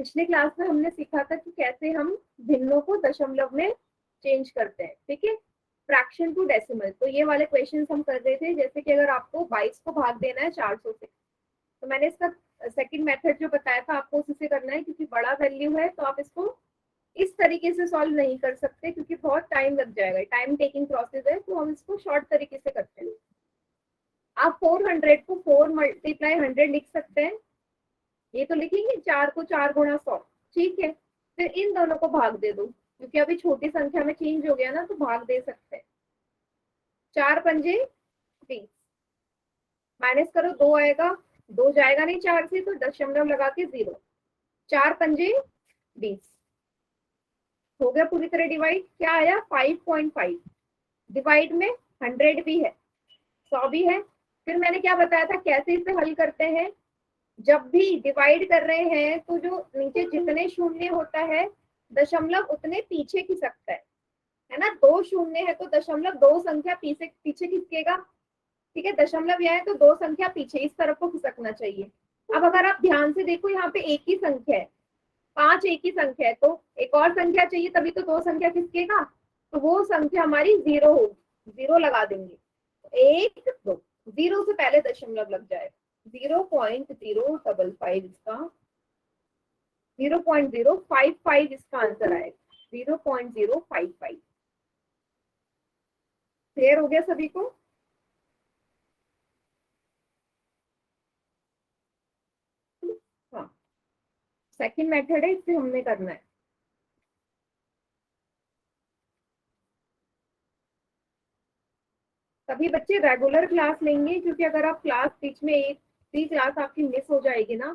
पिछले क्लास में हमने सीखा था कि कैसे हम भिन्नों को दशमलव में चेंज करते हैं, ठीक है, फ्रैक्शन टू डेसिमल। तो ये वाले क्वेश्चन हम कर रहे थे, जैसे कि अगर आपको 22 को भाग देना है 400 से, तो मैंने इसका सेकंड मेथड जो बताया था आपको उसी से करना है, क्योंकि बड़ा वैल्यू है तो आप इसको इस तरीके से सॉल्व नहीं कर सकते क्योंकि बहुत टाइम लग जाएगा, टाइम टेकिंग प्रोसेस है, तो हम इसको शॉर्ट तरीके से करते हैं। आप 400 को 4 मल्टीप्लाई 100 लिख सकते हैं, ये तो लिखेंगे 4 को 4 गुणा 100, ठीक है। फिर इन दोनों को भाग दे दो, क्योंकि अभी छोटी संख्या में चेंज हो गया ना, तो भाग दे सकते हैं। 4 पंजे 20, माइनस करो 2 आएगा, 2 जाएगा नहीं 4 से, तो दशमलव लगा के 0। 4 पंजे 20, हो गया पूरी तरह डिवाइड। क्या आया 5.5, डिवाइड में 100 भी है, 100 भी है। फिर मैंने क्या बताया था कैसे इसे हल करते हैं, जब भी डिवाइड कर रहे हैं तो जो नीचे जितने शून्य होता है दशमलव उतने पीछे खिसकता है ना। 2 शून्य है तो दशमलव 2 संख्या पीछे पीछे खिसकेगा, ठीक है। दशमलव यह है तो 2 संख्या पीछे इस तरफ को खिसकना चाहिए। अब अगर आप ध्यान से देखो यहाँ पे एक ही संख्या है, 5 एक ही संख्या है, तो एक और संख्या चाहिए तभी तो 2 संख्या खिसकेगा, तो वो संख्या हमारी 0 होगी, 0 लगा देंगे। 1 2, 0 से पहले दशमलव लग जाएगा, 0.055 इसका, 0.055 इसका आंसर आएगा, 0.055। क्लियर हो गया सभी को? हाँ, सेकंड मेथड है, इससे हमने करना है। सभी बच्चे रेगुलर क्लास लेंगे, क्योंकि अगर आप क्लास बीच में एक भी क्लास आपकी मिस हो जाएगी ना,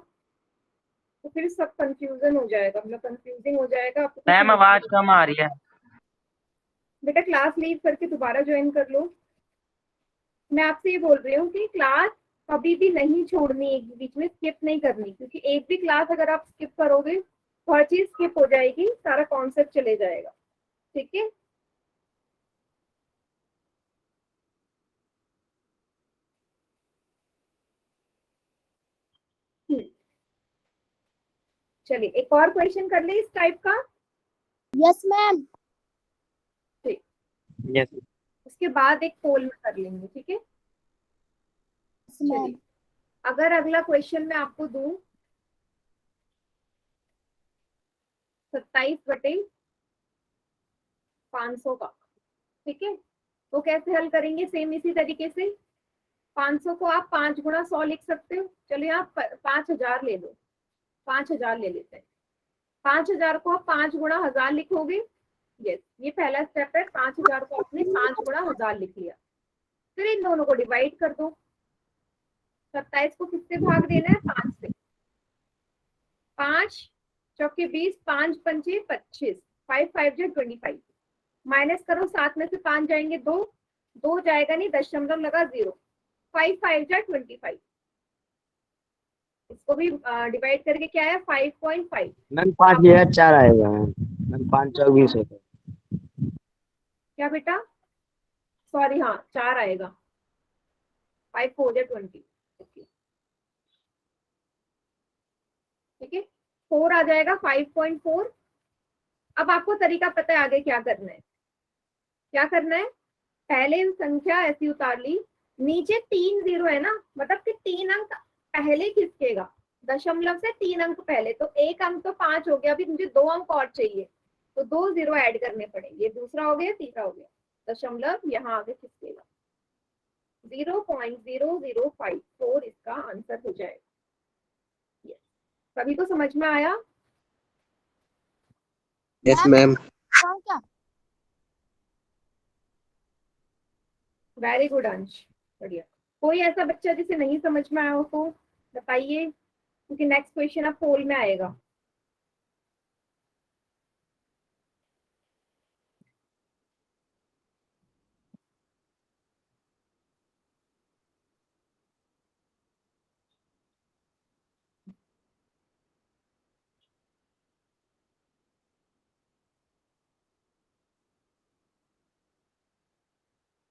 तो फिर सब कंफ्यूजन हो जाएगा, मतलब कंफ्यूजिंग हो जाएगा आपको। मैम आवाज कम आ रही है। बेटा क्लास लीव करके दोबारा ज्वाइन कर लो। मैं आपसे ये बोल रही हूँ कि क्लास कभी भी नहीं छोड़नी, एक बीच में स्किप नहीं करनी, क्योंकि एक भी क्लास अगर आप स्किप करोगे तो हर चीज स्किप हो जाएगी, सारा कॉन्सेप्ट चले जाएगा, ठीक है। चलिए एक और क्वेश्चन कर ले इस टाइप का। Yes ma'am. ठीक, यस उसके बाद एक पोल में कर लेंगे, ठीक है। चलिए अगर अगला क्वेश्चन मैं आपको दूं 27/500 का, ठीक है, तो कैसे हल करेंगे, सेम इसी तरीके से। 500 को आप 5 गुणा 100 लिख सकते हो, चलिए आप 5000 ले लो, 5000 ले लेते हैं। 5000 को आप 5 गुणा 1000 लिखोगे, यस, ये पहला स्टेप है। 5000 को आपने 5 गुणा 1000 लिख लिया, फिर इन दोनों को डिवाइड कर दो। 27 को किससे भाग देना है, 5 से। 5 चौके 20, 5 पंचे 25, 5 5 जो 25, माइनस करो, 7 में से 5 जाएंगे 2, 2 जाएगा नहीं, दशमलव लगा 0, 5 5 जा 25, इसको भी डिवाइड करके क्या है 5.5। मैम 5004 आएगा मैम, 5 चौक 20 होता है। क्या बेटा, सॉरी हाँ 4 आएगा, 5 4 जा 20, ठीक है, 4 आ जाएगा 5.4। अब आपको तरीका पता है आगे क्या करना है, क्या करना है, पहले संख्या ऐसी उतार ली, नीचे 3 0 है ना, मतलब कि 3 अंक पहले खिसकेगा, दशमलव से 3 अंक पहले, तो एक अंक तो 5 हो गया, अभी मुझे 2 अंक और चाहिए, तो 2 0 ऐड करने पड़ेंगे, ये दूसरा हो गया, तीसरा हो गया, दशमलव यहाँ आगे खिसकेगा, 0.0054 इसका आंसर हो जाएगा। सभी को समझ में आया? Yes ma'am. क्या वेरी गुड अंश, बढ़िया। कोई ऐसा बच्चा जिसे नहीं समझ में आया हो तो बताइए, क्योंकि नेक्स्ट क्वेश्चन अब पोल में आएगा।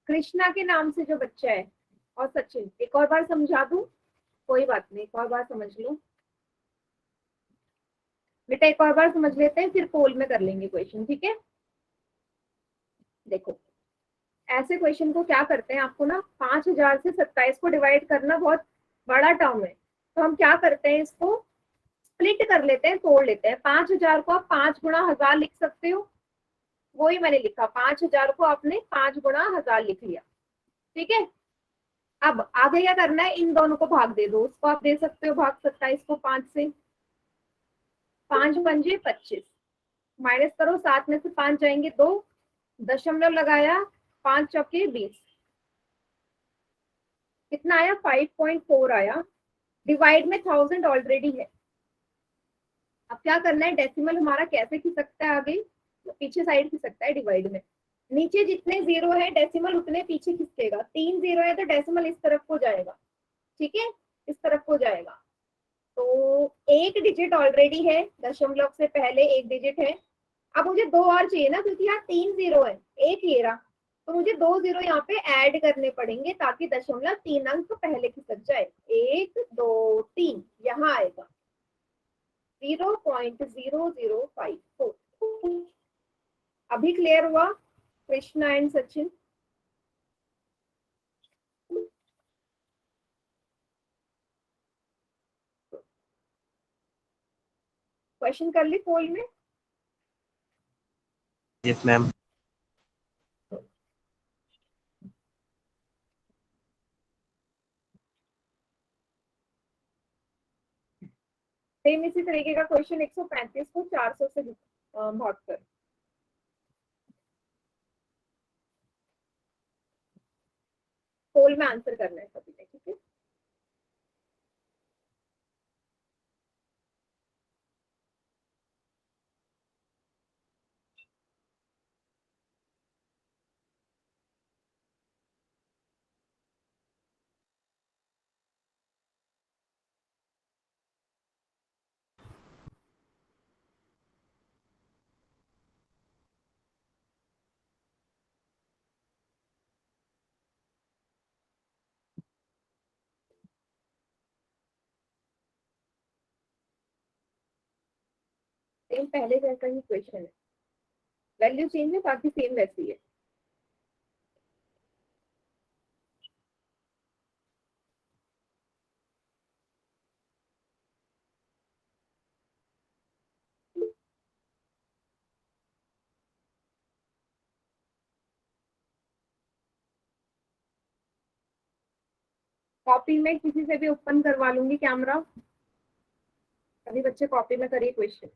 कृष्णा के नाम से जो बच्चा है और सचिन, एक और बार समझा दूं? कोई बात नहीं, एक और बार समझ लो। बेटा एक और बार समझ लेते हैं, फिर पोल में कर लेंगे क्वेश्चन, ठीक है। देखो ऐसे क्वेश्चन को क्या करते हैं, आपको ना 5000 से 27 को डिवाइड करना बहुत बड़ा टर्म है, तो हम क्या करते हैं, इसको स्प्लिट कर लेते हैं, तोड़ लेते हैं। 5000 को आप 5 गुणा 1000 लिख सकते हो, वही मैंने लिखा, 5000 को आपने 5 गुणा 1000 लिख लिया, ठीक है। अब आगे क्या करना है, इन दोनों को भाग दे दो, उसको आप दे सकते हो भाग 27 को 5 से, 5 पंजे 25, माइनस करो, 7 में से 5 जाएंगे 2, दशमलव लगाया, 5 चौके 20, कितना आया 5.4 आया, डिवाइड में 1000 ऑलरेडी है। अब क्या करना है, डेसिमल हमारा कैसे खिसकता है आगे, तो पीछे साइड खिसकता है डिवाइड में, नीचे जितने जीरो है डेसिमल उतने पीछे खिसकेगा, 3 जीरो है तो डेसिमल इस तरफ को जाएगा, ठीक है, इस तरफ को जाएगा। तो एक डिजिट ऑलरेडी है, दशमलव से पहले एक डिजिट है। अब मुझे 2 और चाहिए ना, क्योंकि यहाँ 3 जीरो है, एक ये रहा, तो मुझे 2 जीरो यहाँ पे ऐड करने पड़ेंगे ताकि दशमलव 3 अंक पहले खिसक जाए, 1 2 3 यहाँ आएगा 0.0054। अभी क्लियर हुआ कृष्णा एंड सचिन? क्वेश्चन कर ली पोल में? Yes ma'am. सेम इसी तरीके का क्वेश्चन 135 को 400 से भाग कर, पोल में आंसर करना है सभी ने, ठीक है। सेम पहले जैसा ही क्वेश्चन है, वैल्यू चेंज है, बाकी सेम वैसी है। कॉपी में किसी से भी ओपन करवा लूंगी कैमरा, सभी बच्चे कॉपी में करिए क्वेश्चन।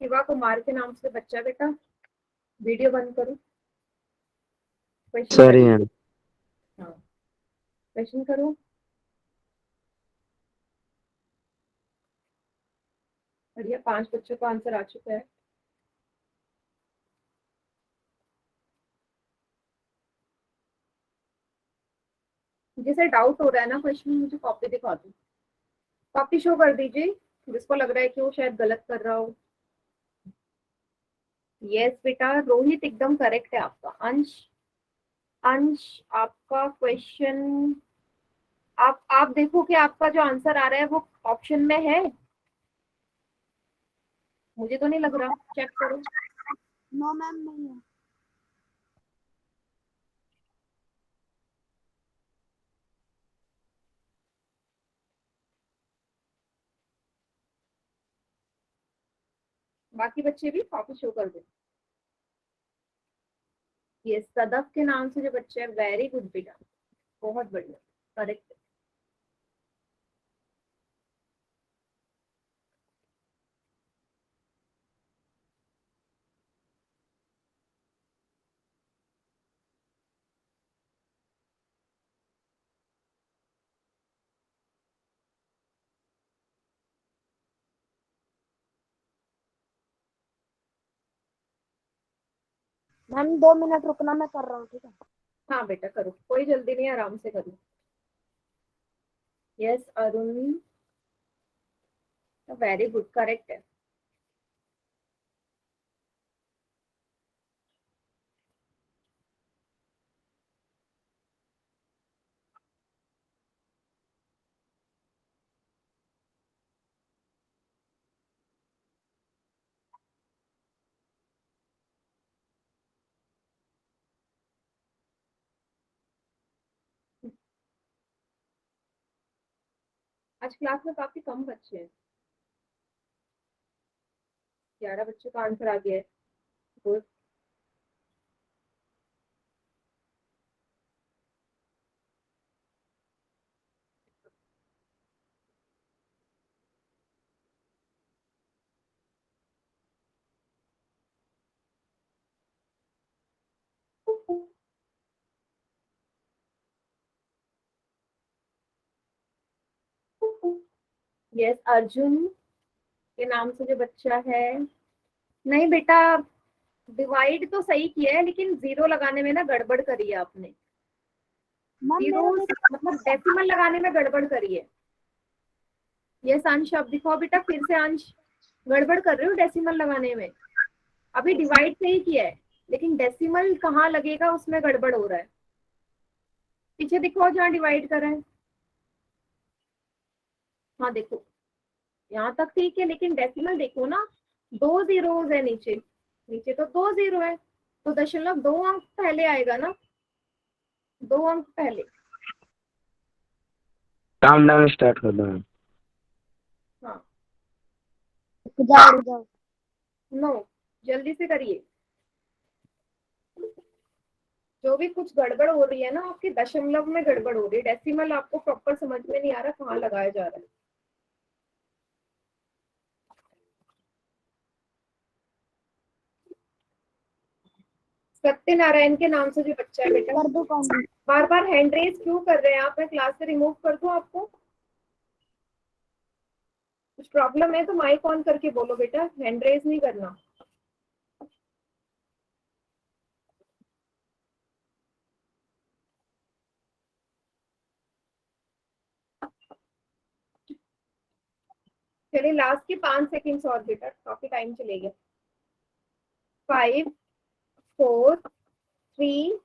शिवा कुमार के नाम से बच्चा, बेटा वीडियो बंद करो, क्वेश्चन सॉरी करिए। मैम। हाँ क्वेश्चन करो। बढ़िया, 5 बच्चों का आंसर आ चुका है। जिसे डाउट हो रहा है ना क्वेश्चन, मुझे कॉपी दिखा दो, कॉपी शो कर दीजिए जिसको लग रहा है कि वो शायद गलत कर रहा हो। यस बेटा, रोहित एकदम करेक्ट है आपका। अंश, अंश आपका क्वेश्चन, आप देखो कि आपका जो आंसर आ रहा है वो ऑप्शन में है, मुझे तो नहीं लग रहा, चेक करो। नो मैम नहीं है। बाकी बच्चे भी कॉपी शो कर दे। ये सदफ के नाम से जो बच्चे हैं, वेरी गुड बेटा, बहुत बढ़िया, करेक्ट। मैम 2 मिनट रुकना, मैं कर रहा हूँ, ठीक है। हाँ बेटा करो, कोई जल्दी नहीं, आराम से करो। Yes Arun, very good, correct है। आज क्लास में काफी कम बच्चे हैं, 11 बच्चों का आंसर आ गया है। गुड। यस अर्जुन के नाम से जो बच्चा है, नहीं बेटा, डिवाइड तो सही किया है लेकिन जीरो लगाने में ना गड़बड़ करी है आपने। मैम जीरो मतलब डेसिमल लगाने में गड़बड़ करी है। यस अंश, अब दिखाओ बेटा फिर से। अंश गड़बड़ कर रहे हो डेसिमल लगाने में। अभी डिवाइड सही किया है लेकिन डेसिमल कहाँ लगेगा उसमें गड़बड़ हो रहा है। पीछे दिखाओ जहाँ डिवाइड कर रहे हैं। हाँ देखो, यहाँ तक ठीक है लेकिन डेसिमल देखो ना, 2 जीरोज है नीचे, नीचे तो 2 जीरो है, तो दशमलव 2 अंक पहले आएगा ना, 2 अंक पहले। काम डाउन स्टार्ट कर दो। हाँ रुक जाओ। नो, जल्दी से करिए। जो भी कुछ गड़बड़ हो रही है ना आपके दशमलव में गड़बड़ हो रही है, डेसिमल आपको प्रॉपर समझ में नहीं आ रहा कहाँ लगाया जा रहा है। सत्यनारायण के नाम से जो बच्चा है बेटा, कर दो कॉमेंट। बार बार हैंड रेज क्यों कर रहे हैं आप? मैं क्लास से रिमूव कर दूं आपको? कुछ प्रॉब्लम है तो माइक ऑन करके बोलो बेटा, हैंड रेज नहीं करना। चलिए लास्ट के 5 सेकेंड्स और बेटा, काफी टाइम चलेगा। 5 4 3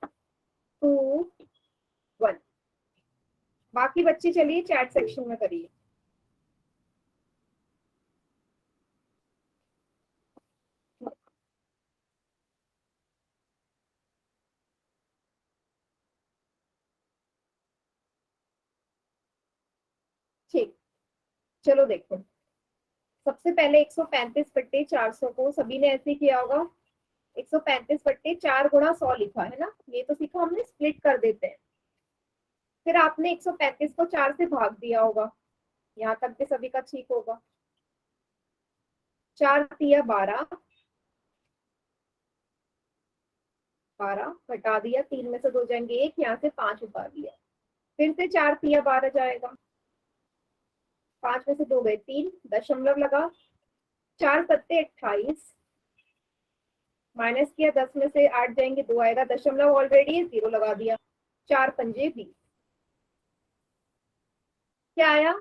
2 1। बाकी बच्चे चलिए चैट सेक्शन में करिए। ठीक, चलो देखो, सबसे पहले 135 बट्टे 400 को सभी ने ऐसे किया होगा। 135 बट्टे 4 गुणा 100 लिखा है ना, ये तो सीखा हमने, स्प्लिट कर देते हैं। फिर आपने 135 को 4 से भाग दिया होगा, यहाँ तक भी सभी का ठीक होगा। 4 तिया 12, 12 घटा दिया, 3 में से 2 जाएंगे 1, यहाँ से 5 उतार दिया। फिर से 4 तिया 12 जाएगा, 5 में से 2 गए 3, दशमलव लगा, 4 सत्ते 28, माइनस किया, 10 में से 8 जाएंगे 2 आएगा, दशमलव ऑलरेडी है, 0 लगा दिया, 4 पंजे 20। क्या आया?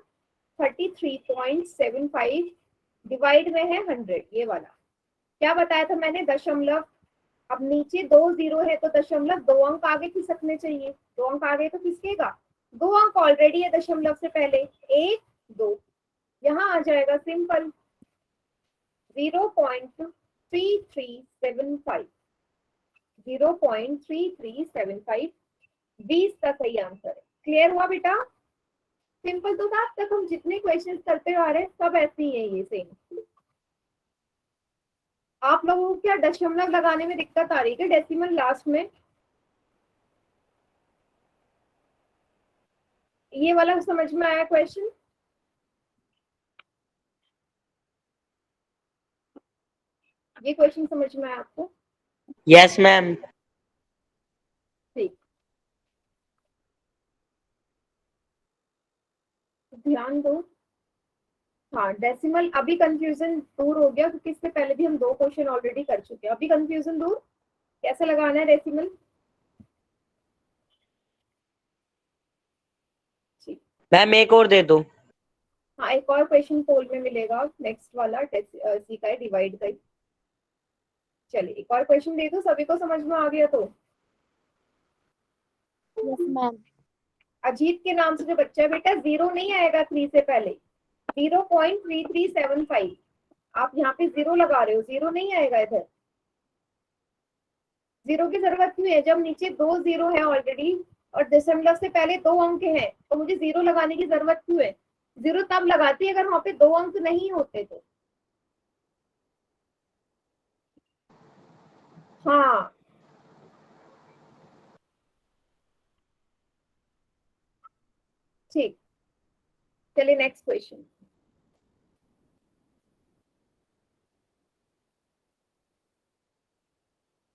33.75 डिवाइड में है 100, ये वाला। क्या बताया था मैंने? दशमलव, अब नीचे 2 जीरो है तो दशमलव 2 अंक आगे खिसकने चाहिए, 2 अंक आगे तो खिसकेगा, 2 अंक ऑलरेडी है दशमलव से पहले, 1 2, यहाँ आ जाएगा सिंपल 0.3375, 0.3375 20 का सही आंसर है। क्लियर हुआ बेटा? सिंपल तो था, अब तक हम जितने क्वेश्चंस करते आ रहे हैं सब ऐसे ही है, ये सेम। आप लोगों को क्या दशमलव लगाने में दिक्कत आ रही है क्या, डेसिमल लास्ट में? ये वाला समझ में आया क्वेश्चन? ये क्वेश्चन समझ में आया आपको? Yes ma'am. ठीक, ध्यान दो। हाँ डेसिमल, अभी कंफ्यूजन दूर हो गया क्योंकि इससे पहले भी हम 2 क्वेश्चन ऑलरेडी कर चुके हैं। अभी कंफ्यूजन दूर, कैसे लगाना है डेसिमल। ठीक, मैम एक और दे दो। हाँ, एक और क्वेश्चन पोल में मिलेगा, नेक्स्ट वाला सी का है, डिवाइड का ही। चलिए एक और क्वेश्चन दे दो, सभी को समझ में आ गया तो। Yes ma'am. अजीत के नाम से जो बच्चा है बेटा, 0 नहीं आएगा 3 से पहले, 0.3375। आप यहाँ पे 0 लगा रहे हो, 0 नहीं आएगा इधर। 0 की जरूरत क्यों है? जब नीचे 2 0 है ऑलरेडी और दशमलव से पहले 2 अंक हैं, तो मुझे 0 लगाने की जरूरत क्यों है? 0 तब लगाती है अगर वहां पे 2 अंक नहीं होते तो। हाँ, ठीक। चलिए नेक्स्ट क्वेश्चन।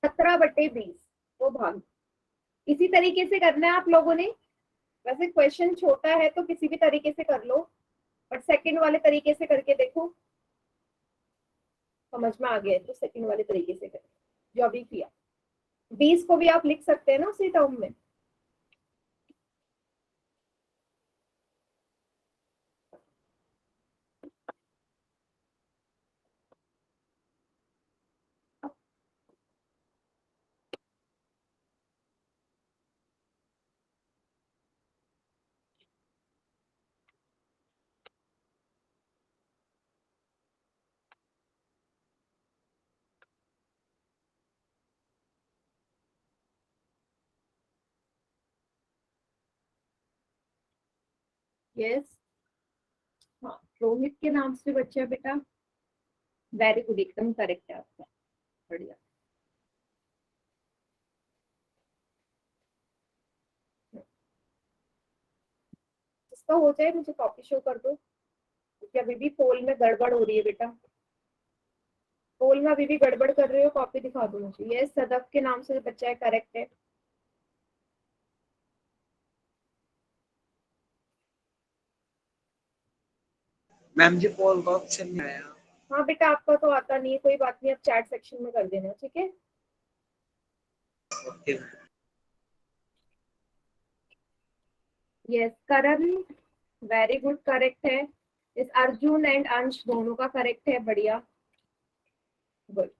17/20 वो भाग इसी तरीके से करना है आप लोगों ने। वैसे क्वेश्चन छोटा है तो किसी भी तरीके से कर लो, बट सेकंड वाले तरीके से करके देखो, समझ में आ गया है तो सेकंड वाले तरीके से करें जो अभी किया। 20 को भी आप लिख सकते हैं ना उसी टर्म में। यस, हाँ, रोहित के नाम से बच्चा बेटा, वेरी गुड, एकदम करेक्ट है आपका, बढ़िया। इसका हो जाए मुझे कॉपी शो कर दो, क्योंकि अभी भी पोल में गड़बड़ हो रही है बेटा। पोल में अभी भी गड़बड़ कर रहे हो, कॉपी दिखा दो मुझे। यस, सदफ के नाम से जो बच्चा है, करेक्ट है। मैम जी पोल का ऑप्शन नहीं आया। हाँ बेटा, आपका तो आता नहीं है, कोई बात नहीं, आप चैट सेक्शन में कर देना, ठीक है। Okay. Yes Karan, very good, correct है। इस अर्जुन एंड अंश दोनों का करेक्ट है, बढ़िया, गुड,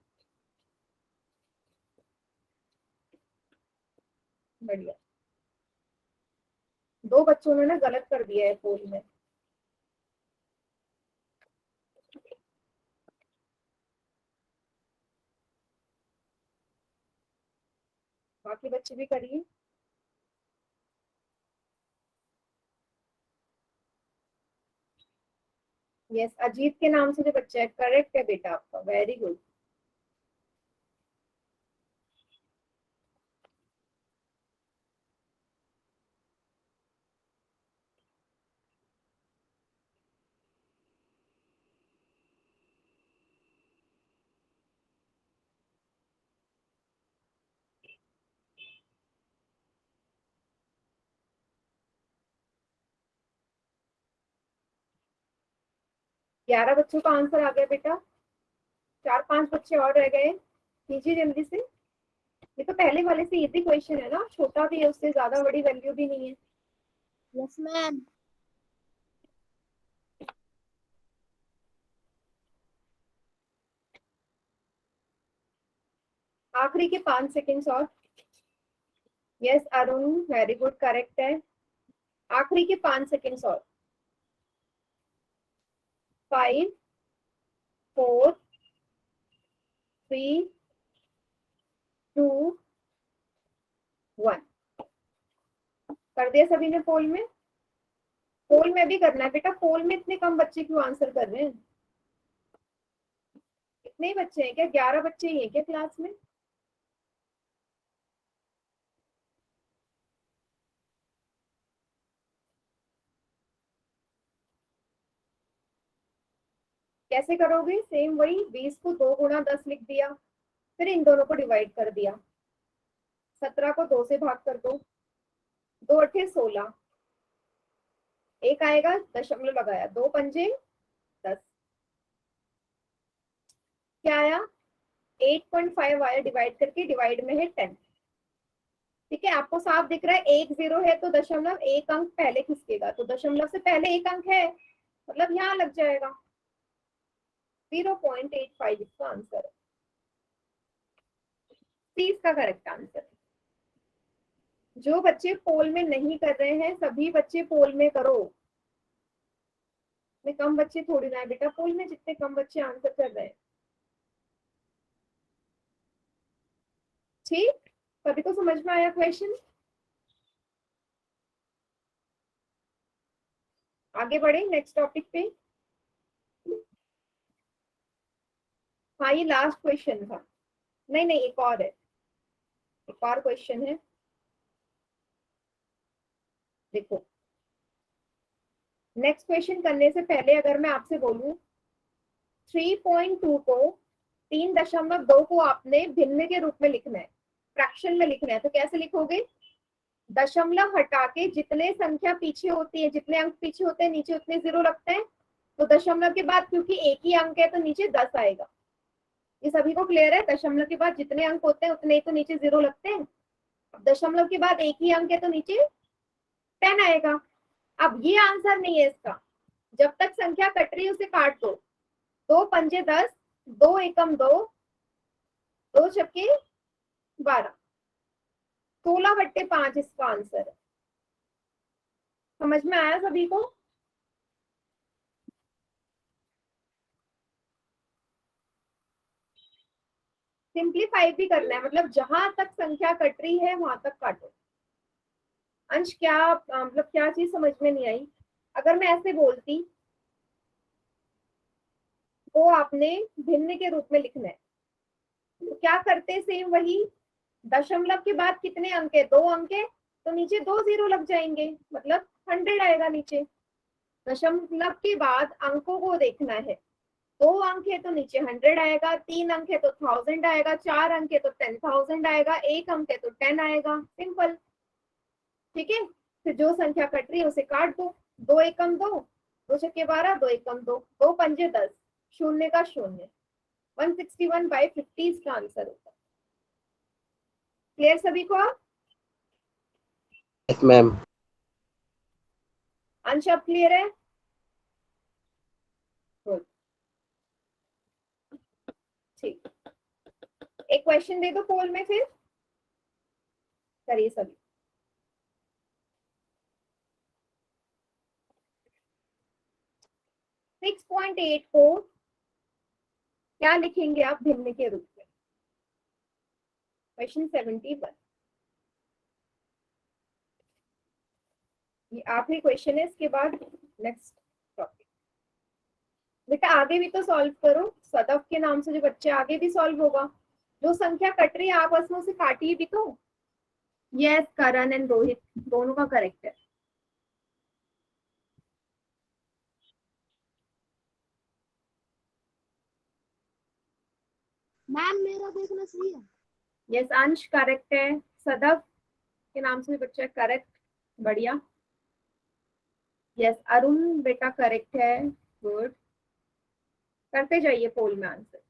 बढ़िया। 2 बच्चों ने ना गलत कर दिया है पोल में। बाकी बच्चे भी करिए। यस, अजीत के नाम से जो बच्चा है, करेक्ट है बेटा आपका, वेरी गुड। ग्यारह बच्चों का आंसर आ गया बेटा, 4-5 बच्चे और रह गए, कीजिए जल्दी से। ये तो पहले वाले से इजी क्वेश्चन है ना, छोटा भी है, उससे ज्यादा बड़ी वैल्यू भी नहीं है। Yes ma'am. आखिरी के 5 सेकेंड्स और। Yes Arun, very good, correct है। आखिरी के 5 सेकेंड्स और। 5, 4, 3, 2, 1। कर दिया सभी ने पोल में? पोल में भी करना है बेटा, पोल में इतने कम बच्चे क्यों आंसर कर रहे हैं? इतने ही बच्चे हैं क्या? 11 बच्चे ही हैं क्या क्लास में? कैसे करोगे? सेम वही, 20 को 2 गुणा 10 लिख दिया, फिर इन दोनों को डिवाइड कर दिया, 17 को 2 से भाग कर दो, 2 अठे 16, एक आएगा, दशमलव लगाया, 2 पंजे 10, क्या आया? 8.5 आया, डिवाइड करके, डिवाइड में है 10। ठीक है, आपको साफ दिख रहा है 1 0 है तो दशमलव 1 अंक पहले खिसकेगा, तो दशमलव से पहले 1 अंक है मतलब यहाँ लग जाएगा 0.85 इसका आंसर है। सी इसका करेक्ट आंसर है। जो बच्चे पोल में नहीं कर रहे हैं सभी बच्चे पोल में करो। में कम बच्चे थोड़ी ना है बेटा पोल में, जितने कम बच्चे आंसर कर रहे हैं। ठीक, सभी को समझ में आया क्वेश्चन? आगे बढ़े नेक्स्ट टॉपिक पे। हाँ ये लास्ट क्वेश्चन था। नहीं नहीं एक और है, एक और क्वेश्चन है। देखो नेक्स्ट क्वेश्चन करने से पहले अगर मैं आपसे बोलूं 3.2 को 3.2 को आपने भिन्न के रूप में लिखना है, फ्रैक्शन में लिखना है, तो कैसे लिखोगे? दशमलव हटा के जितने संख्या पीछे होती है, जितने अंक पीछे होते हैं नीचे उतने जीरो लगते हैं। तो दशमलव के बाद क्योंकि एक ही अंक है तो नीचे 10 आएगा। ये सभी को क्लियर है? दशमलव के बाद जितने अंक होते हैं उतने ही तो नीचे जीरो लगते हैं। अब दशमलव के बाद एक ही अंक है तो नीचे 10 आएगा। अब ये आंसर नहीं है इसका, जब तक संख्या कट रही है उसे काट दो। 2 पंजे 10, 2 एकम 2, 2 छक्के 12, 16/5 इसका आंसर है। समझ में आया सभी को? सिंप्लीफाई भी करना है, मतलब जहां तक संख्या कट रही है वहां तक काटो। अंश क्या मतलब क्या चीज समझ में नहीं आई? अगर मैं ऐसे बोलती तो आपने भिन्न के रूप में लिखना है, तो क्या करते? सेम वही, दशमलव के बाद कितने अंक है? 2 अंक है तो नीचे 2 जीरो लग जाएंगे, मतलब 100 आएगा नीचे। दशमलव के बाद अंकों को देखना है, 2 अंक है तो नीचे 100 आएगा, 3 अंक है तो 1000 आएगा, 4 अंक है तो 10,000 आएगा, 1 अंक है तो 10 आएगा। सिंपल। ठीक है, फिर जो संख्या कट रही है उसे काट दो। 2 एकम 2, 2 छक्के 12, 2 एकम 2, 2 पंजे 10, शून्य का शून्य, 161/50 इसका आंसर होता है। क्लियर सभी को? आप यस मैम। अंश अब क्लियर है? Good. ठीक, एक क्वेश्चन दे दो पोल में फिर करिए सभी। 6.8 को क्या लिखेंगे आप भिन्न के रूप में? क्वेश्चन 71, ये आखिरी क्वेश्चन है, इसके बाद नेक्स्ट टॉपिक। बेटा आगे भी तो सॉल्व करो, सदफ के नाम से जो बच्चे आगे भी सॉल्व होगा। जो संख्या कट रही है आपस में उसे काटिए भी तो। यस करण एंड रोहित दोनों का करेक्ट है। मैम मेरा देखना सही है। यस अंश करेक्ट है, सदफ के नाम से भी बच्चा करेक्ट, बढ़िया। यस अरुण बेटा करेक्ट है, गुड। करते जाइए पोल में आंसर।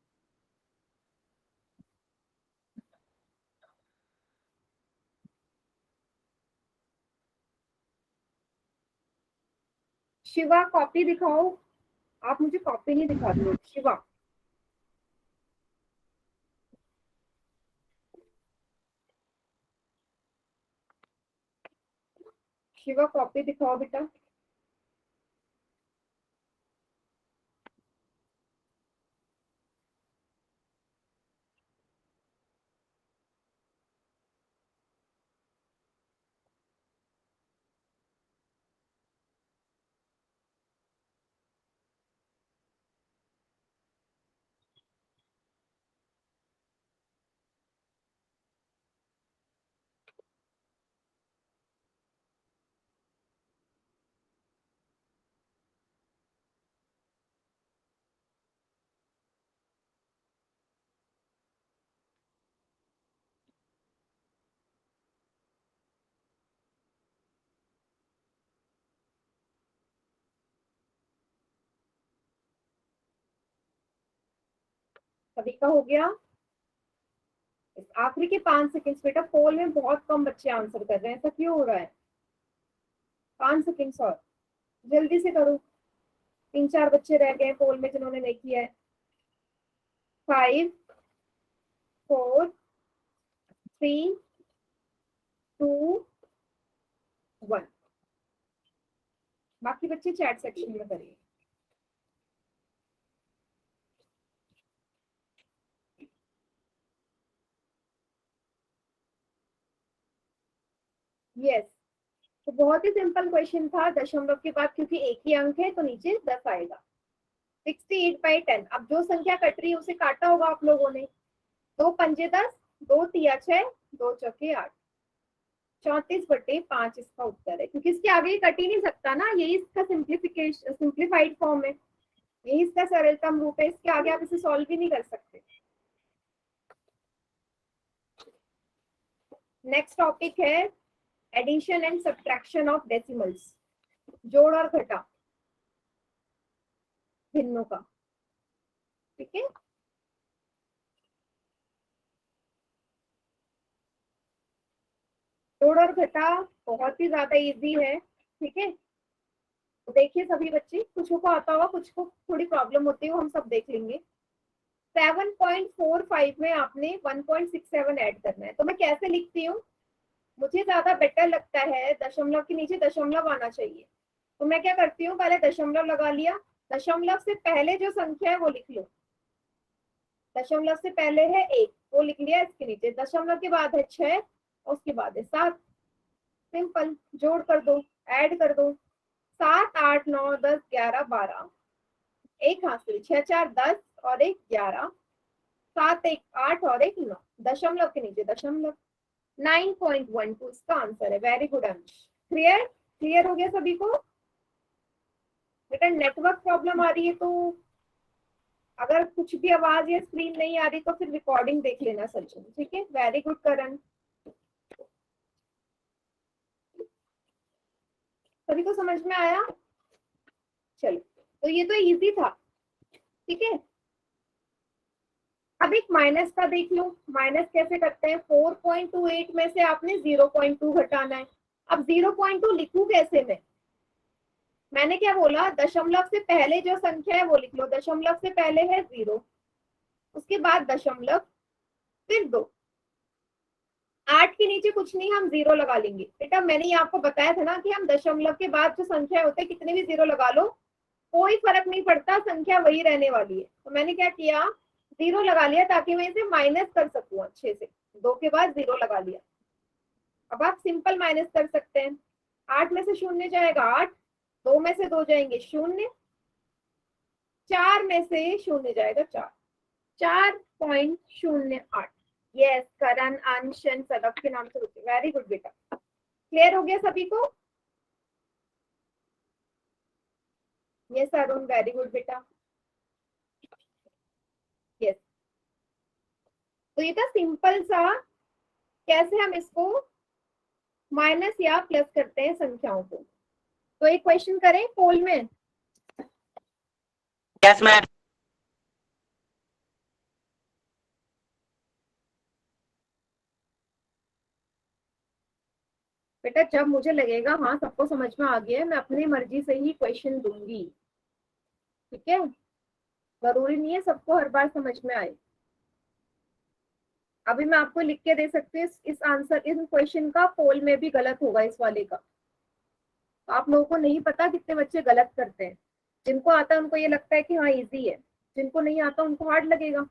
शिवा कॉपी दिखाओ, आप मुझे कॉपी नहीं दिखा दो शिवा। शिवा कॉपी दिखाओ बेटा। सभी का हो गया? आखिरी के 5 सेकंड्स बेटा, पोल में बहुत कम बच्चे आंसर कर रहे हैं, ऐसा क्यों हो रहा है? 5 सेकंड्स और जल्दी से करो, 3-4 बच्चे रह गए पोल में जिन्होंने नहीं किया है। 5 4 3 2 1। बाकी बच्चे चैट सेक्शन में करिए। यस, तो बहुत ही सिंपल क्वेश्चन था। दशमलव के बाद क्योंकि एक ही अंक है तो नीचे 10 आएगा। 68/10। अब जो संख्या कट रही है उसे काटा होगा आप लोगों ने। 2 पंजे 10, 2 तिया 6, 2 चौके 8, 34/5 इसका उत्तर है, क्योंकि इसके आगे कट ही नहीं सकता ना, यही इसका सिंप्लीफाइड फॉर्म है, यही इसका सरलतम रूप है, इसके आगे आप इसे सॉल्व भी नहीं कर सकते। नेक्स्ट टॉपिक है addition and subtraction of decimals, जोड़ और घटा भिन्नों का। ठीक है, जोड़ और घटा बहुत ही ज्यादा इजी है। ठीक है, तो देखिए सभी बच्चे, कुछ को आता होगा, कुछ को थोड़ी प्रॉब्लम होती है, वो हम सब देख लेंगे। 7.45 में आपने 1.67 ऐड करना है, तो मैं कैसे लिखती हूँ? मुझे ज्यादा बेटर लगता है दशमलव के नीचे दशमलव आना चाहिए, तो मैं क्या करती हूँ, पहले दशमलव लगा लिया, दशमलव से पहले जो संख्या है वो लिख लो। दशमलव से पहले है 1, वो लिख लिया, इसके नीचे दशमलव के बाद है 6, उसके बाद है 7। सिंपल, जोड़ कर दो, ऐड कर दो। 7 8 9 10 11 12, एक हासिल, 6 4 10 और 1 11, 7 1 8 और 1 9, दशमलव के नीचे दशमलव। 9.12 इसका आंसर है। वेरी गुड अंश। क्लियर? क्लियर हो गया सभी को? बेटा नेटवर्क प्रॉब्लम आ रही है, तो अगर कुछ भी आवाज या स्क्रीन नहीं आ रही तो फिर रिकॉर्डिंग देख लेना सचिन। ठीक है, वेरी गुड करण। सभी को समझ में आया? चलो, तो ये तो इजी था। ठीक है, अब एक माइनस का देख लो। माइनस कैसे करते हैं? 4.28 में से आपने 0.2 घटाना है। अब 0.2 लिखूं कैसे मैंने क्या बोला? दशमलव से पहले जो संख्या है वो लिख लो। दशमलव से पहले है 0, उसके बाद दशमलव, फिर 2। 8 के नीचे कुछ नहीं, हम 0 लगा लेंगे। बेटा मैंने ये आपको बताया था ना कि हम दशमलव के बाद जो संख्या होते हैं कितने भी 0 लगा लो, कोई फर्क नहीं पड़ता, संख्या वही रहने वाली है। तो मैंने क्या किया, 0 लगा लिया ताकि मैं इसे माइनस कर सकूं अच्छे से। 2 के बाद 0 लगा लिया। अब आप सिंपल माइनस कर सकते हैं। 8 में से 0 जाएगा 8, 2 में से 2 जाएंगे 0, 4 में से 0 जाएगा 4, 4.08। यस, करण, अंश, सदफ के नाम से होते। वेरी गुड बेटा। क्लियर हो गया सभी को? यस अरुण, वेरी गुड बेटा। यस, तो ये था सिंपल सा, कैसे हम इसको माइनस या प्लस करते हैं संख्याओं को। तो एक क्वेश्चन करें पोल में। Yes ma'am. बेटा जब मुझे लगेगा हाँ सबको समझ में आ गया है, मैं अपनी मर्जी से ही क्वेश्चन दूंगी। ठीक है, जरूरी नहीं है सबको हर बार समझ में आए। अभी मैं आपको लिख के दे सकती हूँ इस आंसर, इस क्वेश्चन का पोल में भी गलत होगा इस वाले का। तो आप लोगों को नहीं पता कितने बच्चे गलत करते हैं। जिनको आता है उनको ये लगता है कि हाँ इजी है, जिनको नहीं आता उनको हार्ड लगेगा।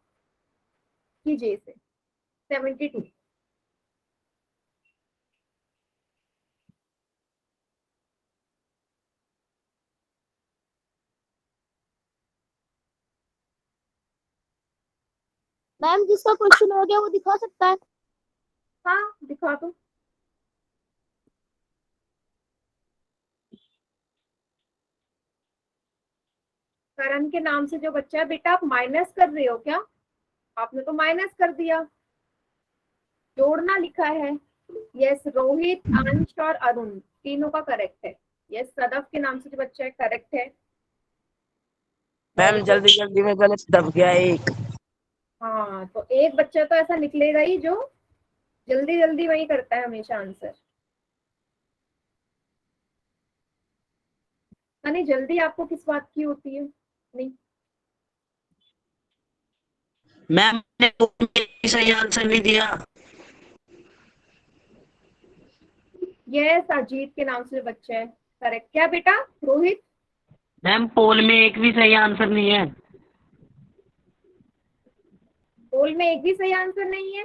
कीजिए इसे। 72। मैम जिसका क्वेश्चन हो गया वो दिखा सकता है? हाँ दिखा दो। करण के नाम से जो बच्चा है, बेटा आप माइनस कर रहे हो क्या? आपने तो माइनस कर दिया, जोड़ना लिखा है। यस, रोहित, अंश और अरुण तीनों का करेक्ट है। यस, सदफ के नाम से जो बच्चा है करेक्ट है। मैम जल्दी जल्दी में गलत दब गया एक। हाँ, तो एक बच्चा तो ऐसा निकलेगा ही जो जल्दी जल्दी वही करता है हमेशा आंसर। यानी जल्दी आपको किस बात की होती है? नहीं, मैम ने सही आंसर नहीं दिया। यस, अजीत के नाम से बच्चा है। करेक्ट क्या बेटा? रोहित, मैम पोल में एक भी सही आंसर नहीं है। पोल में एक भी सही आंसर नहीं है?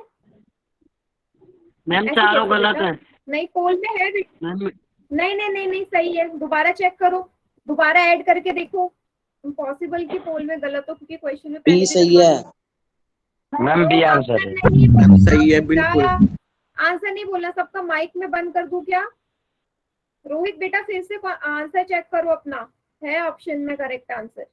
मैम ऐसे चारों कैसे गलत बेटा? है। नहीं, पोल में है बेटा। मैम नहीं नहीं नहीं नहीं, सही है। दोबारा चेक करो, दोबारा ऐड करके देखो। इम्पॉसिबल कि पोल में गलत हो, क्योंकि क्वेश्चन में बी पहले भी सही नंबर। है। मैम बी आंसर आंसर है। नहीं मैम बोलना सही है बिल्कुल। बेटा, आंसर नहीं बोलना। सबका माइक में बंद कर दूं क्या? रोहित बेटा, फिर से आंसर चेक करो अपना, है ऑप्शन में करेक्ट आंसर।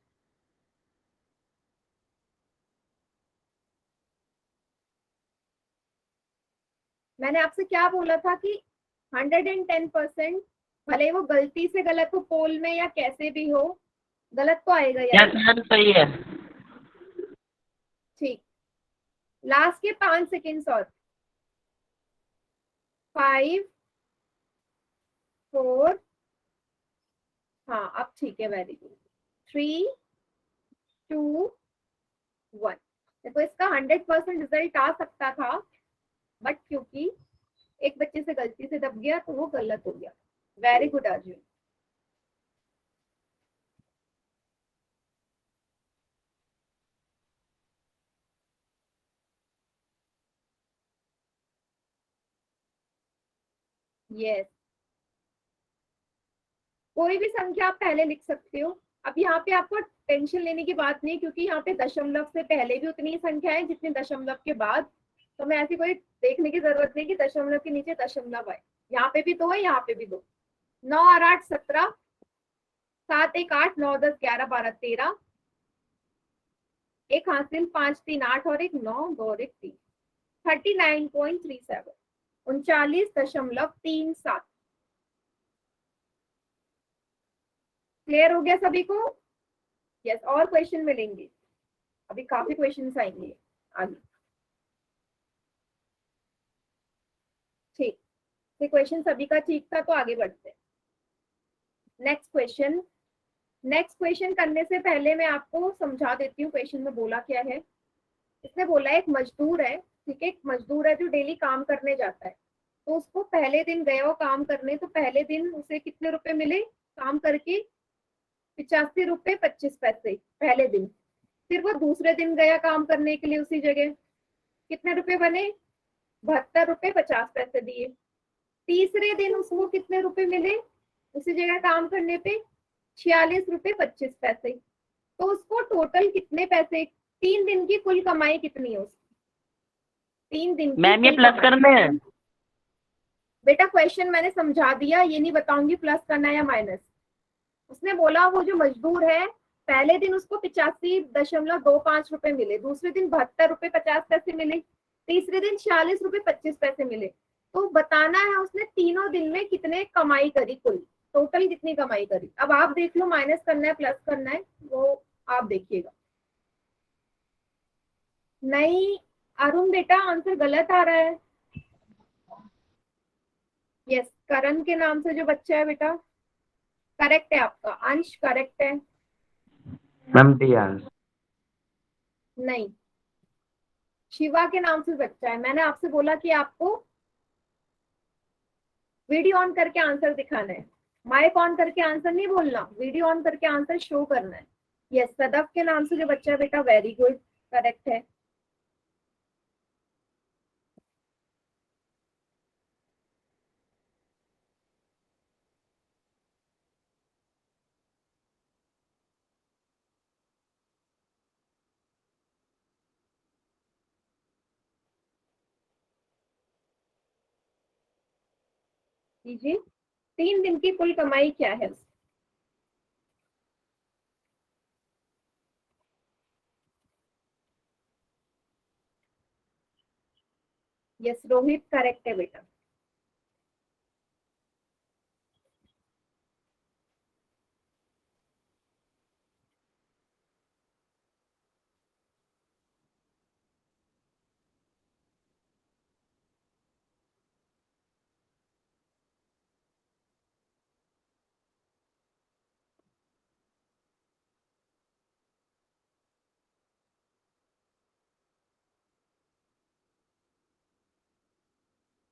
मैंने आपसे क्या बोला था कि 110%, भले वो गलती से गलत हो पोल में या कैसे भी हो, गलत तो आएगा ही यस आएगा। मैम सही है। ठीक, लास्ट के 5 सेकेंड्स और। 5, 4, हाँ अब ठीक है, वेरी गुड। 3, 2, 1। देखो इसका 100% रिजल्ट आ सकता था, बट क्योंकि एक बच्चे से गलती से दब गया तो वो गलत हो गया। Very good Arjun. यस, कोई भी संख्या आप पहले लिख सकते हो। अब यहाँ पे आपको टेंशन लेने की बात नहीं, क्योंकि यहाँ पे दशमलव से पहले भी उतनी ही संख्या है जितनी दशमलव के बाद। तो मैं ऐसी कोई देखने की जरूरत नहीं कि दशमलव के नीचे दशमलव आए। यहाँ पे भी 2 है, यहाँ पे भी 2। 9 और 8 17, 7 1 8, 9 10 11 12 13, एक हासिल, 5 3 8 और एक 9, 2 और एक 3। 39.37, 39.37। क्लियर हो गया सभी को? यस, और क्वेश्चन मिलेंगे, अभी काफी क्वेश्चंस आएंगे आगे। ठीक, ये क्वेश्चन सभी का ठीक था, तो आगे बढ़ते हैं। Next question. नेक्स्ट क्वेश्चन करने से पहले मैं आपको समझा देती हूँ क्वेश्चन में बोला क्या है। इसने बोला एक मजदूर है, ठीक है, एक मजदूर है जो डेली काम करने जाता है। तो उसको पहले दिन गया वो काम करने, तो पहले दिन उसे कितने रुपए मिले काम करके? 85 रुपए 25 पैसे पहले दिन। फिर वो दूसरे दिन गया काम करने के लिए उसी जगह, कितने रुपए बने? 72 रुपए 50 पैसे दिए। तीसरे दिन उसको कितने रुपए मिले उसी जगह काम करने पे? 46 रुपए 25 पैसे। तो उसको टोटल कितने पैसे, 3 दिन की कुल कमाई कितनी है उसकी? 3 दिन की मैम ये कुल प्लस कमाई। करने हैं। बेटा क्वेश्चन मैंने समझा दिया, ये नहीं बताऊंगी प्लस करना या माइनस। उसने बोला वो जो मजदूर है, पहले दिन उसको 85.25 रुपए मिले, दूसरे दिन 72 रुपए 50 पैसे मिले, तीसरे दिन 46 रुपए 25 पैसे मिले। तो बताना है उसने तीनों दिन में कितने कमाई करी, कुल टोटल कितनी कमाई करी। अब आप देख लो, माइनस करना है प्लस करना है, वो आप देखिएगा। नहीं अरुण बेटा, आंसर गलत आ रहा है। यस, करण के नाम से जो बच्चा है बेटा, करेक्ट है आपका अंश, करेक्ट है। Ma'am D answer. नहीं, शिवा के नाम से बच्चा है। मैंने आपसे बोला कि आपको वीडियो ऑन करके आंसर दिखाना है, माइक ऑन करके आंसर नहीं बोलना, वीडियो ऑन करके आंसर शो करना है। यस, सदफ के नाम से जो बच्चा है बेटा, वेरी गुड, करेक्ट है। जी, 3 दिन की कुल कमाई क्या है? यस रोहित, करेक्ट है बेटा।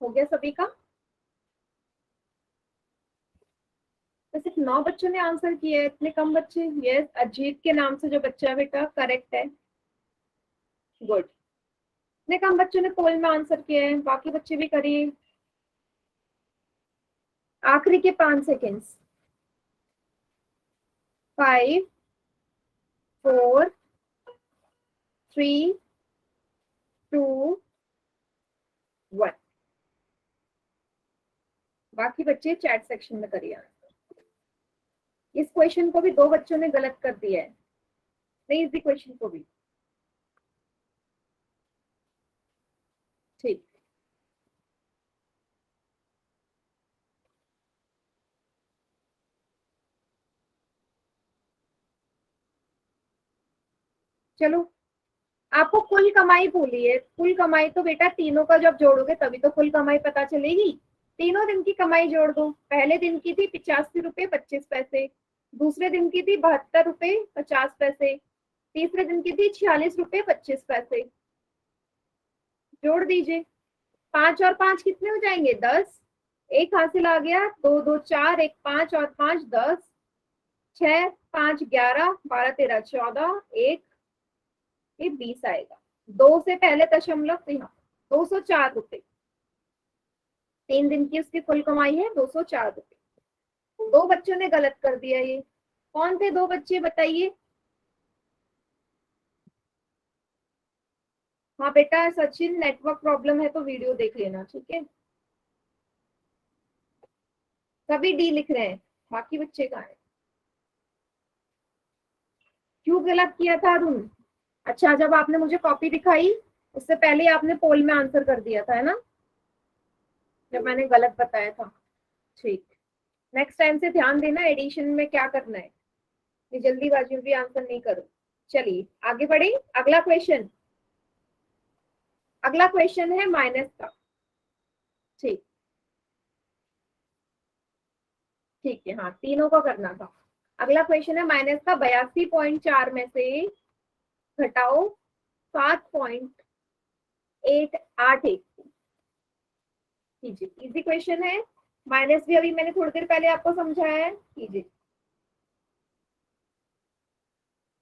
हो गया सभी का? तो सिर्फ 9 बच्चों ने आंसर किया है, इतने कम बच्चे? यस, अजीत के नाम से जो बच्चा है बेटा, करेक्ट है, गुड। इतने कम बच्चों ने पोल में आंसर किया है, बाकी बच्चे भी करिए। आखिरी के 5 सेकेंड्स। 5 4 3 2 1। बाकी बच्चे चैट सेक्शन में करिए आंसर। इस क्वेश्चन को भी 2 बच्चों ने गलत कर दिया है, नहीं इसी क्वेश्चन को भी। ठीक, चलो आपको कुल कमाई बोली है। कुल कमाई तो बेटा तीनों का जब जोड़ोगे तभी तो कुल कमाई पता चलेगी। तीनों दिन की कमाई जोड़ दो। पहले दिन की थी 85 रुपए 25 पैसे, दूसरे दिन की थी 72 रुपए 50 पैसे, तीसरे दिन की थी 46 रुपए 25 पैसे। जोड़ दीजिए। 5 और 5 कितने हो जाएंगे? 10। एक हासिल आ गया, 2 2 4, एक 5 और 5 10, 6 5 11 12 13 14, एक ये 20 आएगा। 2 से पहले दशमलव तो यहाँ 204 रुपए। 3 दिन की उसकी कुल कमाई है 204 रुपए। 2 बच्चों ने गलत कर दिया। ये कौन थे 2 बच्चे बताइए? हाँ बेटा सचिन, नेटवर्क प्रॉब्लम है तो वीडियो देख लेना, ठीक है। सभी डी लिख रहे हैं, बाकी बच्चे कहाँ हैं? क्यों गलत किया था अरुण? अच्छा, जब आपने मुझे कॉपी दिखाई उससे पहले आपने पोल में आंसर कर दिया था, है ना, जब मैंने गलत बताया था। ठीक, नेक्स्ट टाइम से ध्यान देना एडिशन में क्या करना है, ये जल्दीबाजी में भी आंसर नहीं करो। चलिए आगे बढ़े। अगला क्वेश्चन, अगला क्वेश्चन है माइनस का। ठीक, ठीक है, हाँ तीनों का करना था। अगला क्वेश्चन है माइनस का। 82.4 में से घटाओ 7.881 कीजिए। इजी क्वेश्चन है। माइनस भी अभी मैंने थोड़ी देर पहले आपको समझाया है, कीजिए।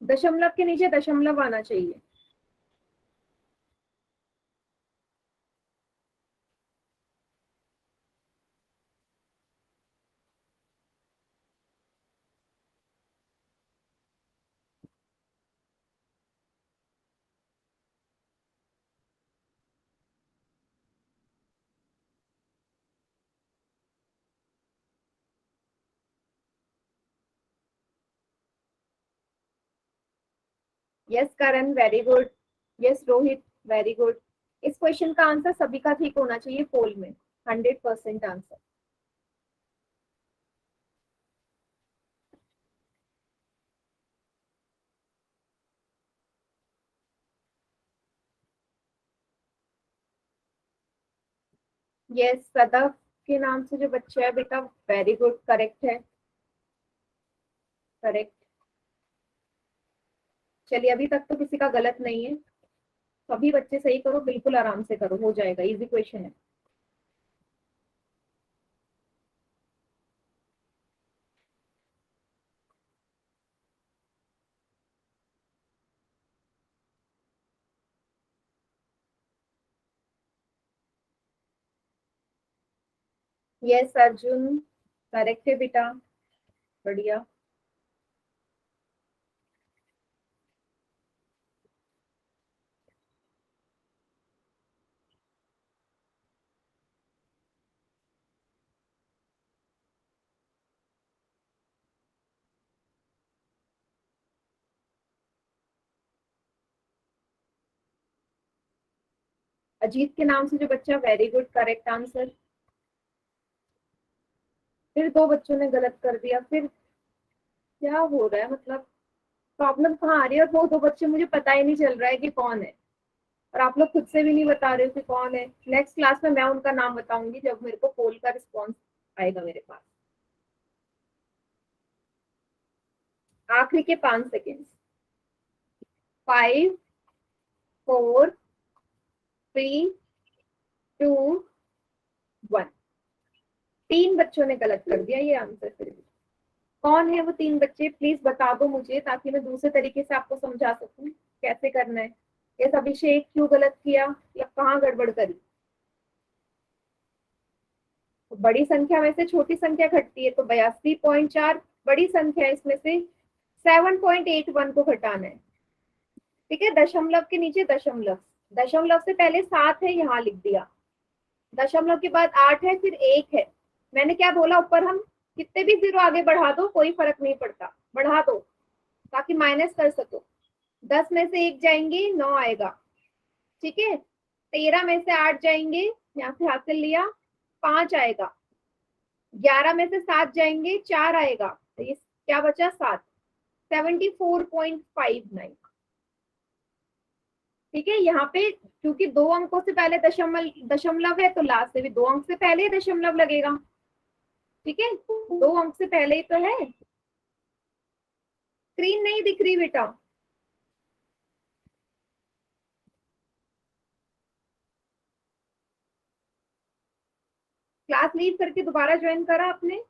दशमलव के नीचे दशमलव आना चाहिए। Yes Karan, very good. Yes Rohit, very good. इस क्वेश्चन का आंसर सभी का ठीक होना चाहिए पोल में, 100% आंसर। यस सदफ के नाम से जो बच्चा है बेटा, वेरी गुड, करेक्ट है, करेक्ट। चलिए अभी तक तो किसी का गलत नहीं है, सभी बच्चे सही करो, बिल्कुल आराम से करो, हो जाएगा, इजी क्वेश्चन है। यस अर्जुन, करेक्ट है बेटा, बढ़िया। अजीत के नाम से जो बच्चा, वेरी गुड, करेक्ट आंसर। फिर 2 बच्चों ने गलत कर दिया, फिर क्या हो रहा है, मतलब प्रॉब्लम कहाँ आ रही है? और वो 2 बच्चे मुझे पता ही नहीं चल रहा है कि कौन है, और आप लोग खुद से भी नहीं बता रहे हो कि कौन है। नेक्स्ट क्लास में मैं उनका नाम बताऊंगी जब मेरे को पोल का रिस्पॉन्स आएगा मेरे पास। आखिरी के 5 सेकेंड। 5 4 3 2 3 बच्चों ने गलत कर दिया ये आंसर। फिर भी कौन है वो 3 बच्चे, प्लीज बता दो मुझे, ताकि मैं दूसरे तरीके से आपको समझा सकूं कैसे करना है। ये अभिषेक क्यों गलत किया या कहाँ गड़बड़ करी? तो बड़ी संख्या में से छोटी संख्या घटती है, तो 82.4 बड़ी संख्या है, इसमें से 7.81 को घटाना है। ठीक है, दशमलव के नीचे दशमलव, दशमलव से पहले 7 है, यहाँ लिख दिया। दशमलव के बाद 8 है, फिर 1 है। मैंने क्या बोला, ऊपर हम कितने भी 0 आगे बढ़ा दो कोई फर्क नहीं पड़ता, बढ़ा दो ताकि माइनस कर सको। 10 में से 1 जाएंगे 9 आएगा। ठीक है, 13 में से 8 जाएंगे, यहाँ से हासिल लिया 5 आएगा। 11 में से 7 जाएंगे 4 आएगा, तो ये क्या बचा 7, 74.59। ठीक है, यहाँ पे क्योंकि 2 अंकों से पहले दशमलव है, तो लास्ट से भी 2 अंक से पहले ही दशमलव लगेगा। ठीक है, 2 अंक से पहले ही तो है। स्क्रीन नहीं दिख रही बेटा? क्लास लीव करके दोबारा ज्वाइन करा आपने?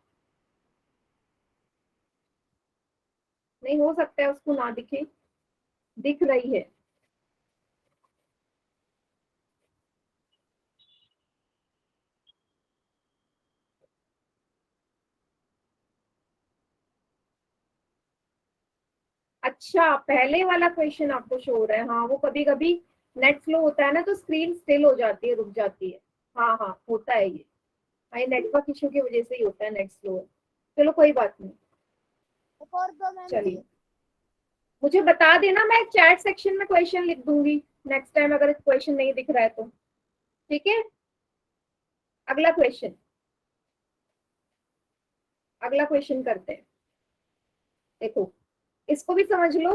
नहीं, हो सकता है उसको ना दिखे, दिख रही है। अच्छा, पहले वाला क्वेश्चन आपको शो हो रहा है। हाँ, वो कभी कभी नेट स्लो होता है ना, तो स्क्रीन स्टिल हो जाती है, रुक जाती है। हाँ हाँ, होता है ये, हाँ, नेटवर्क इशू की वजह से ही होता है, नेट स्लो है। चलो कोई बात नहीं, एक और दो मैम। चलिए मुझे बता देना, मैं चैट सेक्शन में क्वेश्चन लिख दूंगी नेक्स्ट टाइम अगर क्वेश्चन नहीं दिख रहा है तो। ठीक है, अगला क्वेश्चन, अगला क्वेश्चन करते हैं। देखो, इसको भी समझ लो।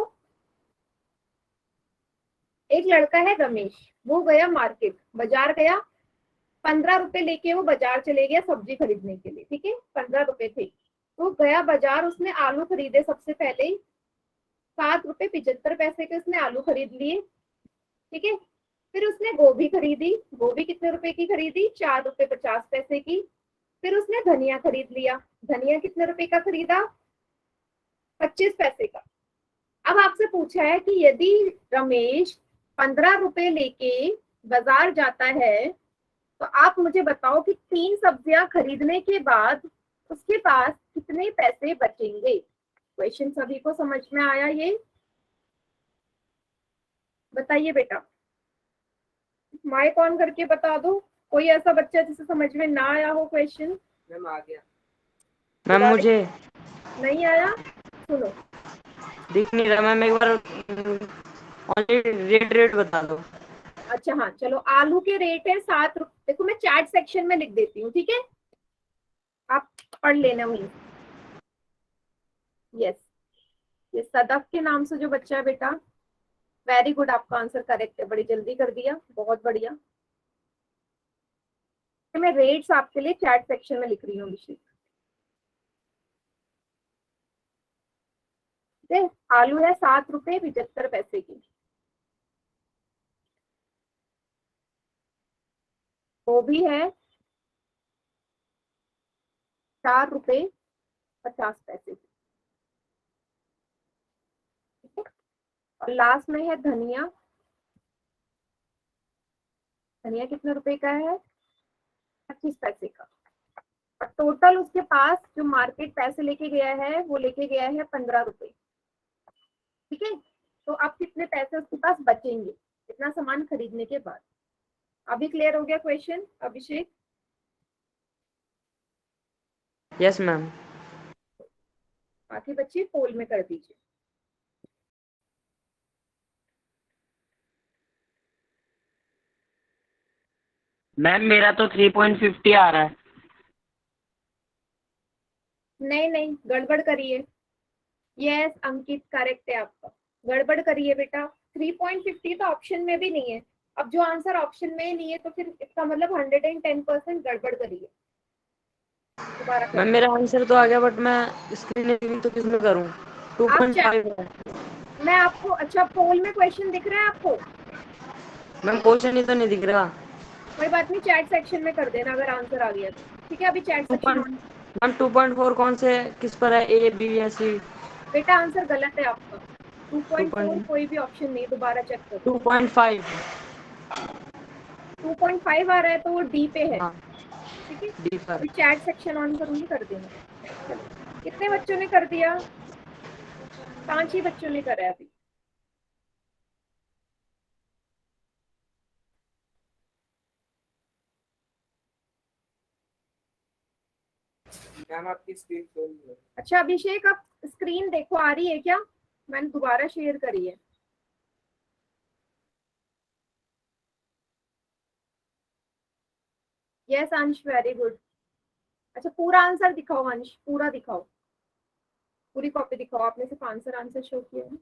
एक लड़का है रमेश, वो गया मार्केट, बाजार गया, 15 रुपए लेके वो बाजार चले गया सब्जी खरीदने के लिए। ठीक है, 15 रुपए थे, तो गया बाजार, उसने आलू खरीदे सबसे पहले ही, 7.75 रुपए के उसने आलू खरीद लिए। ठीक है, फिर उसने गोभी खरीदी, गोभी कितने रुपए की खरीदी, 4.50 रुपए की। फिर उसने धनिया खरीद लिया, धनिया कितने रुपए का खरीदा, 25 पैसे का। अब आपसे पूछा है कि यदि रमेश 15 रुपए लेके बाजार जाता है, तो आप मुझे बताओ कि 3 सब्जियां खरीदने के बाद उसके पास कितने पैसे बचेंगे। क्वेश्चन सभी को समझ में आया? ये बताइए बेटा, माइक ऑन करके बता दो। कोई ऐसा बच्चा जिसे समझ में ना आया हो क्वेश्चन? मैम आ गया। मैम मुझे नहीं आया? सुनो, दिख नहीं रहा मैम, एक बार ओनली रेट बता दो। अच्छा हाँ चलो, आलू के रेट है 7 रुपए। देखो मैं चैट सेक्शन में लिख देती हूँ, ठीक है, आप पढ़ लेना वहीं। यस, ये सदफ के नाम से जो बच्चा है बेटा, वेरी गुड, आपका आंसर करेक्ट है, बड़ी जल्दी कर दिया, बहुत बढ़िया। मैं रेट्स आपके लिए चैट सेक्शन में लिख रही हूँ अभिषेक। आलू है 7.75 रुपए की, गोभी है 4.50 रुपए की, और लास्ट में है धनिया। धनिया कितने रुपए का है, 25 पैसे का। और टोटल उसके पास जो मार्केट पैसे लेके गया है, वो लेके गया है 15 रुपए। ठीक है, तो अब कितने पैसे उसके पास बचेंगे इतना सामान खरीदने के बाद? अभी क्लियर हो गया क्वेश्चन अभिषेक? Yes ma'am. बाकी बच्चे पोल में कर दीजिए। मैम मेरा तो 3.50 आ रहा है। नहीं नहीं, गड़बड़ करिए। यस अंकित, करेक्ट है आपका, गड़बड़ करिए बेटा। 3.50 तो ऑप्शन में भी नहीं है। अब जो आंसर ऑप्शन में नहीं है, तो फिर इसका मतलब 110% गड़बड़ करिए। दोबारा मैम मेरा आंसर तो आ गया, बट मैं स्क्रीन रीडिंग तो किसमें करूं? 2.5 है। मैं आपको, अच्छा पोल में क्वेश्चन दिख रहा है आपको? मैम क्वेश्चन ही तो नहीं दिख रहा। कोई बात नहीं, चैट सेक्शन में कर देना अगर आंसर आ गया तो। ठीक है, अभी चैट सेक्शन ऑन। मैम 2.4 कौन से किस पर है, ए बी या सी? बेटा आंसर गलत है आपका, 2.4 2.4 कोई भी ऑप्शन नहीं, दोबारा चेक करो। 2.5। 2.5 आ रहा है तो वो डी पे है। हाँ ठीक है, डी पर। अभी चैट सेक्शन ऑन करूंगी, कर देना। चलो, कितने बच्चों ने कर दिया? 5 ही बच्चों ने करा है अभी। मैम आपकी स्क्रीन खोल लो। अच्छा अभिषेक, आप स्क्रीन देखो, आ रही है क्या? मैंने दोबारा शेयर करी है। यस अंश, वेरी गुड। अच्छा पूरा आंसर दिखाओ अंश, पूरा दिखाओ, पूरी कॉपी दिखाओ। आपने सिर्फ आंसर शो किया है।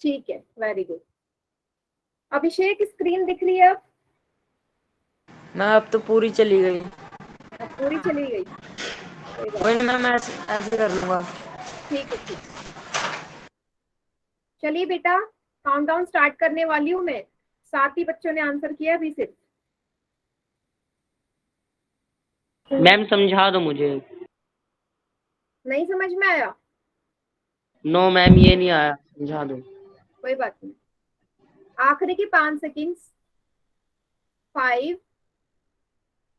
ठीक है, वेरी गुड। अभिषेक स्क्रीन दिख रही है अब? मैम अब तो पूरी चली गई। अब पूरी चली गई, कोई बात। वही मैम ऐसे कर लूंगा। ठीक है, ठीक। चलिए बेटा, काउंटडाउन स्टार्ट करने वाली हूँ मैं। 7 ही बच्चों ने आंसर किया अभी सिर्फ। मैम समझा दो मुझे। नहीं समझ में आया? नो मैम ये नहीं आया, समझा दो। कोई बात नहीं। आखिरी के 5 सेकेंड्स। 5,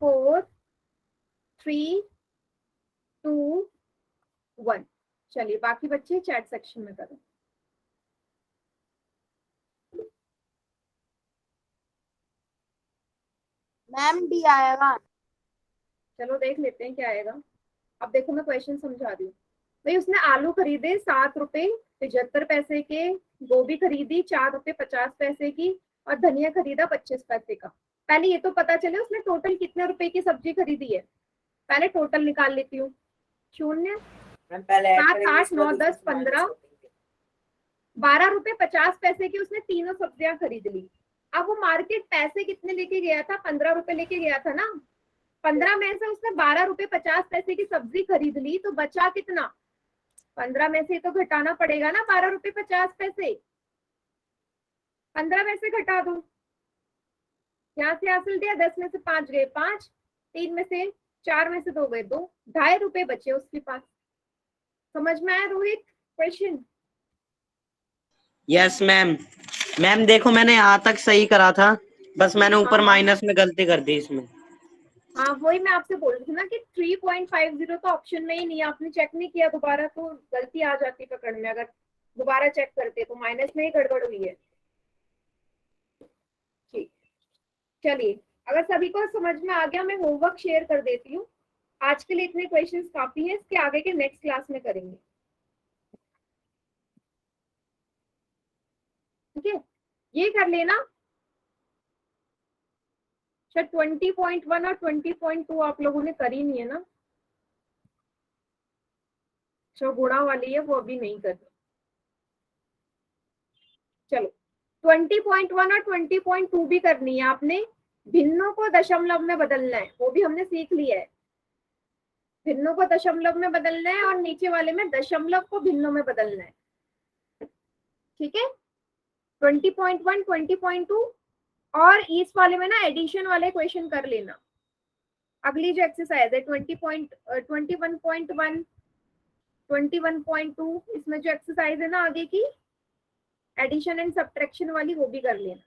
4, 3, 2, 1। चलिए बाकी बच्चे चैट सेक्शन में करें। मैम डी आएगा। चलो देख लेते हैं क्या आएगा। अब देखो मैं क्वेश्चन समझा रही हूँ। भाई उसने आलू खरीदे 7 रुपए 75 पैसे के, गोभी खरीदी 4 रुपए 50 पैसे की, और धनिया खरीदा 25 पैसे का। पहले ये तो पता चले उसने टोटल कितने रुपए की सब्जी खरीदी है। पहले टोटल निकाल लेती हूँ। 0, मैम पहले ऐड 7, करेंगे, 8, उसके 9, बाद 10, उसमें माइनस 15, कर देंगे। 12 रुपए 50 पैसे की उसने तीनों सब्जियां खरीद ली। अब वो मार्केट पैसे कितने लेके गया था? 15 रुपए लेके गया था ना। 15 में से उसने 12 रुपए 50 पैसे की सब्जी खरीद ली, तो बचा कितना? 15 में से तो घटाना पड़ेगा ना 12 रुपए 50 पैसे। 15 में से घटा दो, यहाँ से हासिल दिया, 10 में से 5 गए 5, 3 में से 4 में से 2 गए 2, 2.5 रुपए बचे उसके पास। समझ में आया Rohit question? Yes ma'am. Ma'am देखो मैंने यहाँ तक सही करा था, बस मैंने ऊपर माइनस में गलती कर दी इसमें। हाँ वही मैं आपसे बोल रही थी ना कि 3.50 तो ऑप्शन में ही नहीं है, आपने चेक नहीं किया दोबारा तो गलती आ जाती पकड़ में। अगर दोबारा चेक करते तो माइनस में ही गड़बड़ हुई है। ठीक, चलिए अगर सभी को समझ में आ गया, मैं होमवर्क शेयर कर देती हूँ। आज के लिए इतने क्वेश्चंस काफी है, इसके आगे के नेक्स्ट क्लास में करेंगे। ठीक है, ये कर लेना। अच्छा 20.1 और 20.2 आप लोगों ने करी नहीं है ना? जो गुणा वाली है वो अभी नहीं कर। चलो 20.1 और 20.2 भी करनी है आपने। भिन्नों को दशमलव में बदलना है, वो भी हमने सीख लिया है। भिन्नों को दशमलव में बदलना है और नीचे वाले में दशमलव को भिन्नों में बदलना है। ठीक है, 20.1, 20.2 और इस वाले में ना एडिशन वाले क्वेश्चन कर लेना। अगली जो एक्सरसाइज है 21.1, 21.2, इसमें जो एक्सरसाइज है ना आगे की एडिशन एंड सब्ट्रैक्शन वाली, वो भी कर लेना।